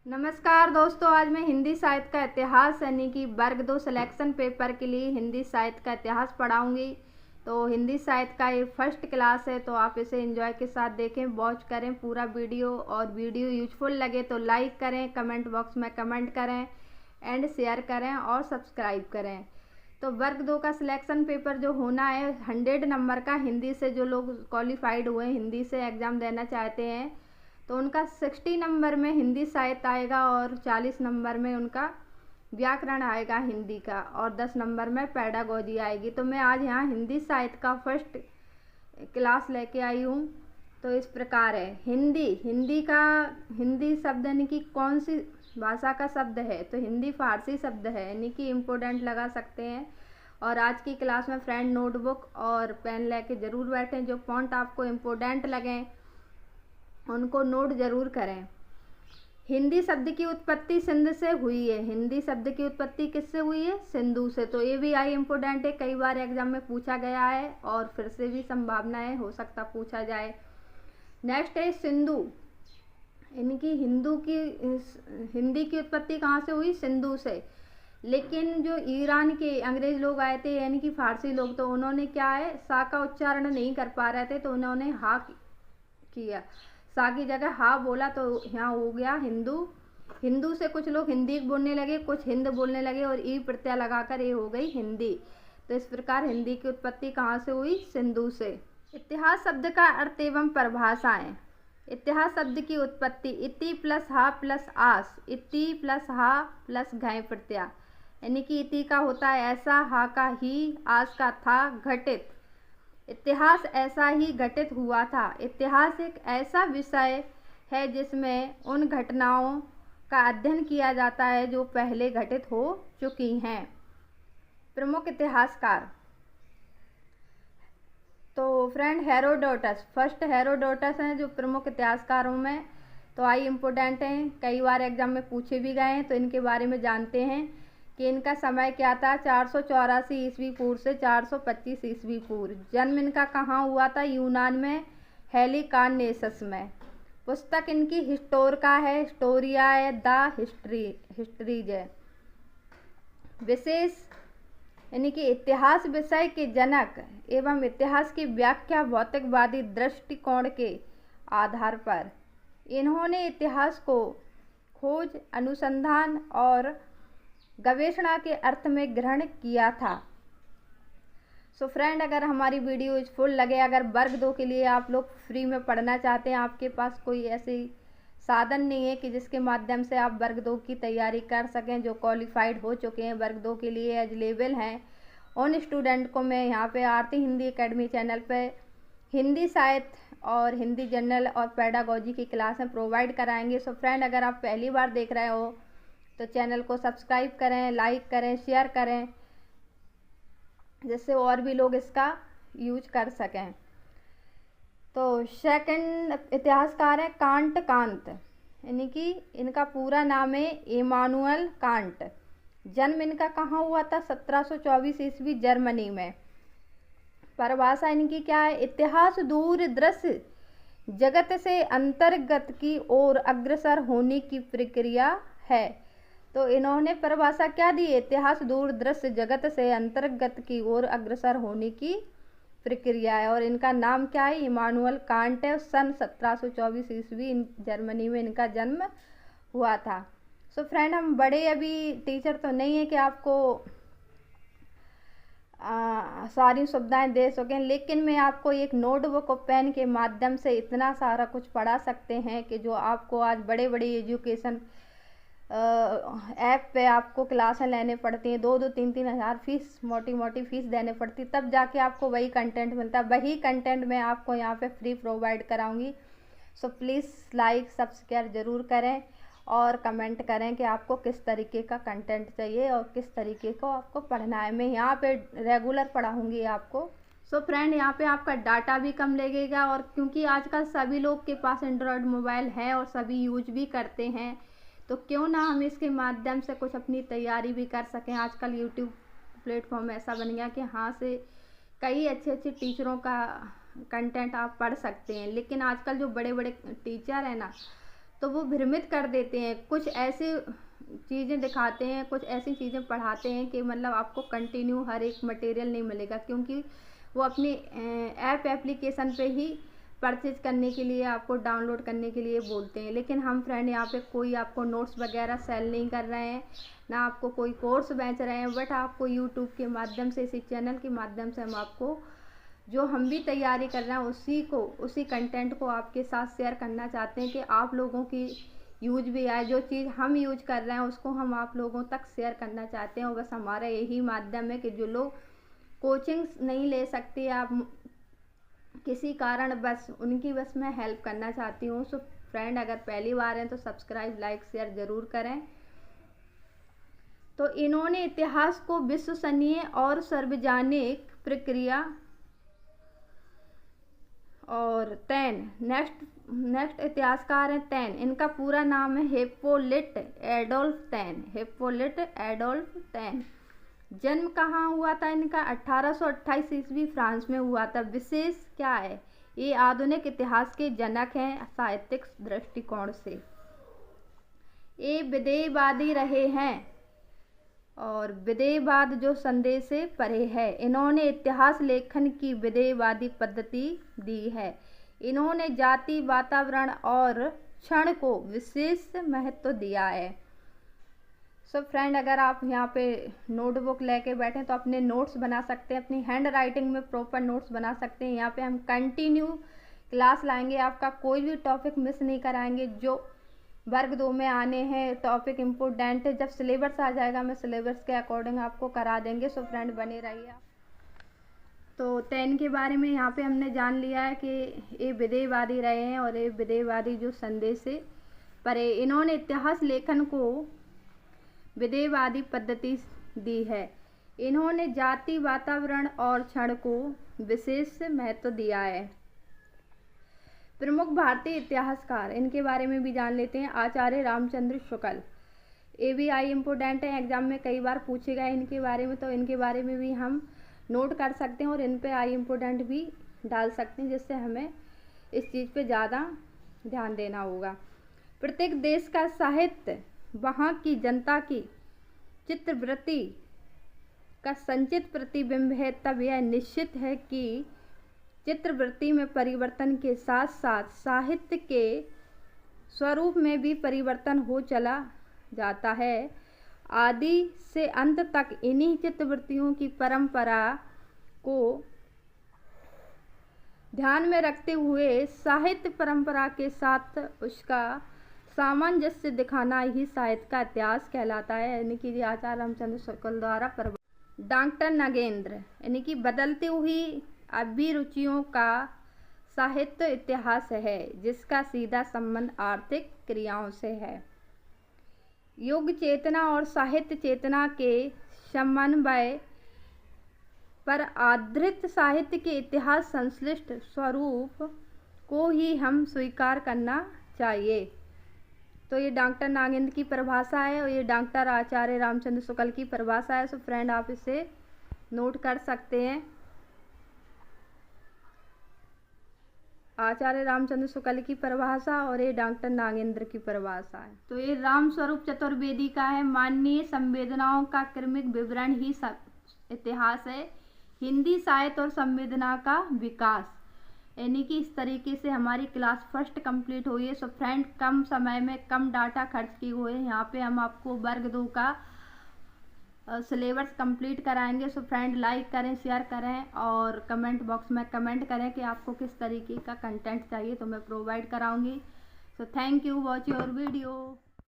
नमस्कार दोस्तों, आज मैं हिंदी साहित्य का इतिहास यानी कि वर्ग 2 सिलेक्शन पेपर के लिए हिंदी साहित्य का इतिहास पढ़ाऊंगी। तो हिंदी साहित्य का ये फर्स्ट क्लास है, तो आप इसे एंजॉय के साथ देखें, वॉच करें पूरा वीडियो। और वीडियो यूजफुल लगे तो लाइक करें, कमेंट बॉक्स में कमेंट करें एंड शेयर करें और सब्सक्राइब करें। तो वर्ग 2 का सिलेक्शन पेपर जो होना है 100 नंबर का, हिंदी से जो लोग क्वालिफाइड हुए हिंदी से एग्ज़ाम देना चाहते हैं तो उनका 60 नंबर में हिंदी साहित्य आएगा और 40 नंबर में उनका व्याकरण आएगा हिंदी का और 10 नंबर में पैडागोजी आएगी। तो मैं आज यहाँ हिंदी साहित्य का फर्स्ट क्लास लेके आई हूँ। तो इस प्रकार है हिंदी शब्द यानी कि कौन सी भाषा का शब्द है, तो हिंदी फारसी शब्द है यानी कि इम्पोर्टेंट लगा सकते हैं। और आज की क्लास में फ्रेंड नोटबुक और पेन लेके ज़रूर बैठें, जो पॉइंट आपको इम्पोर्टेंट लगें उनको नोट जरूर करें। हिंदी शब्द की उत्पत्ति सिंध से हुई है। हिंदी शब्द की उत्पत्ति किससे हुई है? सिंधु से। तो ये भी आई इम्पोर्टेंट है, कई बार एग्जाम में पूछा गया है और फिर से भी संभावना है हो सकता पूछा जाए। नेक्स्ट है सिंधु, इनकी हिंदी की उत्पत्ति कहाँ से हुई? सिंधु से। लेकिन जो ईरान के अंग्रेज लोग आए थे यानी कि फारसी लोग, तो उन्होंने क्या है सा का उच्चारण नहीं कर पा रहे थे, तो उन्होंने हा किया, सा की जगह हा बोला, तो यहाँ हो गया हिंदू। हिंदू से कुछ लोग हिंदी बोलने लगे, कुछ हिंद बोलने लगे और ई प्रत्यय लगाकर ये हो गई हिंदी। तो इस प्रकार हिंदी की उत्पत्ति कहाँ से हुई? सिंधु से। इतिहास शब्द का अर्थ एवं परिभाषाएं। इतिहास शब्द की उत्पत्ति इति प्लस हा प्लस आस, इति प्लस हा प्लस घय प्रत्यय, यानी कि इति का होता है ऐसा, हा का ही, आस का था, घटित। इतिहास ऐसा ही घटित हुआ था। इतिहास एक ऐसा विषय है जिसमें उन घटनाओं का अध्ययन किया जाता है जो पहले घटित हो चुकी हैं। प्रमुख इतिहासकार, तो फ्रेंड हेरोडोटस, फर्स्ट हेरोडोटस हैं जो प्रमुख इतिहासकारों में। तो आई इम्पोर्टेंट हैं, कई बार एग्जाम में पूछे भी गए हैं, तो इनके बारे में जानते हैं कि इनका समय क्या था? 484 ईस्वी पूर्व से 425 ईस्वी पूर्व। जन्म इनका कहाँ हुआ था? यूनान में, हेलिकार्नेसस में। पुस्तक इनकी हिस्टोरिका है, हिस्टोरिया है, द हिस्ट्रीज है। विशेष यानी कि इतिहास विषय के जनक एवं इतिहास की व्याख्या भौतिकवादी दृष्टिकोण के आधार पर इन्होंने इतिहास को खोज, अनुसंधान और गवेषणा के अर्थ में ग्रहण किया था। सो फ्रेंड, अगर हमारी वीडियो यूजफुल लगे, अगर वर्ग 2 के लिए आप लोग फ्री में पढ़ना चाहते हैं, आपके पास कोई ऐसी साधन नहीं है कि जिसके माध्यम से आप वर्ग 2 की तैयारी कर सकें, जो क्वालिफाइड हो चुके हैं वर्ग 2 के लिए एलिजिबल हैं, उन स्टूडेंट को मैं यहाँ पे आरती हिंदी एकेडमी चैनल पे हिंदी साहित्य और हिंदी जनरल और पैडागोजी की क्लासें प्रोवाइड कराएंगे। सो फ्रेंड, अगर आप पहली बार देख रहे हो तो चैनल को सब्सक्राइब करें, लाइक करें, शेयर करें, जिससे और भी लोग इसका यूज कर सकें। तो सेकंड इतिहासकार है कांट, यानी कि इनका पूरा नाम है इमानुएल कांट। जन्म इनका कहाँ हुआ था? 1724 ईस्वी जर्मनी में। परिभाषा इनकी क्या है? इतिहास दूर दृश्य जगत से अंतर्गत की ओर अग्रसर होने की प्रक्रिया है। तो इन्होंने परिभाषा क्या दी? इतिहास दूर दृश्य जगत से अंतर्गत की ओर अग्रसर होने की प्रक्रिया है। और इनका नाम क्या है? इमानुएल कांट है। सन 1724 ईस्वी जर्मनी में इनका जन्म हुआ था। सो फ्रेंड, हम बड़े अभी टीचर तो नहीं है कि आपको सारी सुविधाएं दे सकें, लेकिन मैं आपको एक नोटबुक और पेन के माध्यम से इतना सारा कुछ पढ़ा सकते हैं कि जो आपको आज बड़े बड़े एजुकेशन ऐप पे आपको क्लासें लेने पड़ती हैं, 2-2, 3-3 हज़ार फीस, मोटी फीस देने पड़ती, तब जाके आपको वही कंटेंट मिलता है। वही कंटेंट मैं आपको यहाँ पे फ्री प्रोवाइड कराऊंगी। सो प्लीज़ लाइक सब्सक्राइब ज़रूर करें और कमेंट करें कि आपको किस तरीके का कंटेंट चाहिए और किस तरीके को आपको पढ़ना है। मैं यहाँ पे रेगुलर पढ़ाऊँगी आपको। सो फ्रेंड, यहाँ पे आपका डाटा भी कम लगेगा, और क्योंकि आजकल सभी लोग के पास एंड्रॉयड मोबाइल है और सभी यूज भी करते हैं, तो क्यों ना हम इसके माध्यम से कुछ अपनी तैयारी भी कर सकें। आजकल यूट्यूब प्लेटफॉर्म ऐसा बन गया कि यहाँ से कई अच्छे टीचरों का कंटेंट आप पढ़ सकते हैं। लेकिन आजकल जो बड़े बड़े टीचर हैं ना, तो वो भ्रमित कर देते हैं, कुछ ऐसे चीज़ें दिखाते हैं, कुछ ऐसी चीज़ें पढ़ाते हैं कि मतलब आपको कंटिन्यू हर एक मटेरियल नहीं मिलेगा, क्योंकि वो अपनी एप्लीकेशन पे ही परचेज करने के लिए, आपको डाउनलोड करने के लिए बोलते हैं। लेकिन हम फ्रेंड यहाँ पे कोई आपको नोट्स वगैरह सेल नहीं कर रहे हैं, ना आपको कोई कोर्स बेच रहे हैं, बट आपको यूट्यूब के माध्यम से, इसी चैनल के माध्यम से हम आपको जो हम भी तैयारी कर रहे हैं उसी कंटेंट को आपके साथ शेयर करना चाहते हैं कि आप लोगों की यूज भी आए। जो चीज़ हम यूज कर रहे हैं उसको हम आप लोगों तक शेयर करना चाहते हैं, और बस हमारा यही माध्यम है कि जो लोग कोचिंग्स नहीं ले सकते, आप किसी कारण बस उनकी बस मैं हेल्प करना चाहती हूँ। सो फ्रेंड, अगर पहली बार हैं तो सब्सक्राइब, लाइक, शेयर ज़रूर करें। तो इन्होंने इतिहास को विश्वसनीय और सार्वजनिक प्रक्रिया और टैन, नेक्स्ट इतिहासकार हैं टैन, इनका पूरा नाम है हिप्पोलिट एडोल्फ टैन। जन्म कहाँ हुआ था इनका? 1828 ईस्वी फ्रांस में हुआ था। विशेष क्या है? ये आधुनिक इतिहास के जनक हैं साहित्यिक दृष्टिकोण से। ये विधेयवादी रहे हैं और विधेयवाद जो संदेश से परे है। इन्होंने इतिहास लेखन की विधेयवादी पद्धति दी है। इन्होंने जाति, वातावरण और क्षण को विशेष महत्व दिया है। सो फ्रेंड, अगर आप यहाँ पे नोटबुक लेके बैठे तो अपने नोट्स बना सकते हैं, अपनी हैंड राइटिंग में प्रॉपर नोट्स बना सकते हैं। यहाँ पे हम कंटिन्यू क्लास लाएंगे, आपका कोई भी टॉपिक मिस नहीं कराएंगे। जो वर्ग 2 में आने हैं टॉपिक इम्पोर्टेंट है, जब सिलेबस आ जाएगा मैं सिलेबस के अकॉर्डिंग आपको करा देंगे। सो फ्रेंड, बने रहिए। तो टैन के बारे में यहाँ पे हमने जान लिया है कि ये विधेयवादी रहे हैं और ये विधेयवादी जो संदेश से परे। इन्होंने इतिहास लेखन को विधेयवादी पद्धति दी है। इन्होंने जाति, वातावरण और क्षण को विशेष महत्व दिया है। प्रमुख भारतीय इतिहासकार, इनके बारे में भी जान लेते हैं। आचार्य रामचंद्र शुक्ल, ये भी आई इम्पोर्टेंट है, एग्जाम में कई बार पूछेगा इनके बारे में, तो इनके बारे में भी हम नोट कर सकते हैं और इन पे आई इम्पोर्टेंट भी डाल सकते हैं, जिससे हमें इस चीज़ पे ज़्यादा ध्यान देना होगा। प्रत्येक देश का साहित्य वहाँ की जनता की चित्रवृत्ति का संचित प्रतिबिंब है। तब यह निश्चित है कि चित्रवृत्ति में परिवर्तन के साथ साथ साहित्य के स्वरूप में भी परिवर्तन हो चला जाता है। आदि से अंत तक इन्हीं चित्रवृत्तियों की परंपरा को ध्यान में रखते हुए साहित्य परंपरा के साथ उसका सामंजस्य दिखाना ही साहित्य का इतिहास कहलाता है। यानी कि आचार्य रामचंद्र शुक्ल द्वारा डॉक्टर नागेंद्र, यानी कि बदलती हुई अभिरुचियों का साहित्य इतिहास है, जिसका सीधा संबंध आर्थिक क्रियाओं से है। युग चेतना और साहित्य चेतना के समन्वय पर आधारित साहित्य के इतिहास संश्लिष्ट स्वरूप को ही हम स्वीकार करना चाहिए। तो ये डॉक्टर नागेंद्र की परिभाषा है और ये डॉक्टर आचार्य रामचंद्र शुक्ल की परिभाषा है। सो फ्रेंड, आप इसे नोट कर सकते हैं। आचार्य रामचंद्र शुक्ल की परिभाषा और ये डॉक्टर नागेंद्र की परिभाषा है। तो ये रामस्वरूप चतुर्वेदी का है। मानवीय संवेदनाओं का क्रमिक विवरण ही इतिहास है। हिंदी साहित्य और संवेदना का विकास, यानी कि इस तरीके से हमारी क्लास फर्स्ट कंप्लीट हुई है। सो फ्रेंड, कम समय में कम डाटा खर्च किए हुए यहाँ पे हम आपको वर्ग 2 का सिलेबस कंप्लीट कराएंगे। सो फ्रेंड, लाइक करें, शेयर करें और कमेंट बॉक्स में कमेंट करें कि आपको किस तरीके का कंटेंट चाहिए, तो मैं प्रोवाइड कराऊंगी। So thank you, watch your video.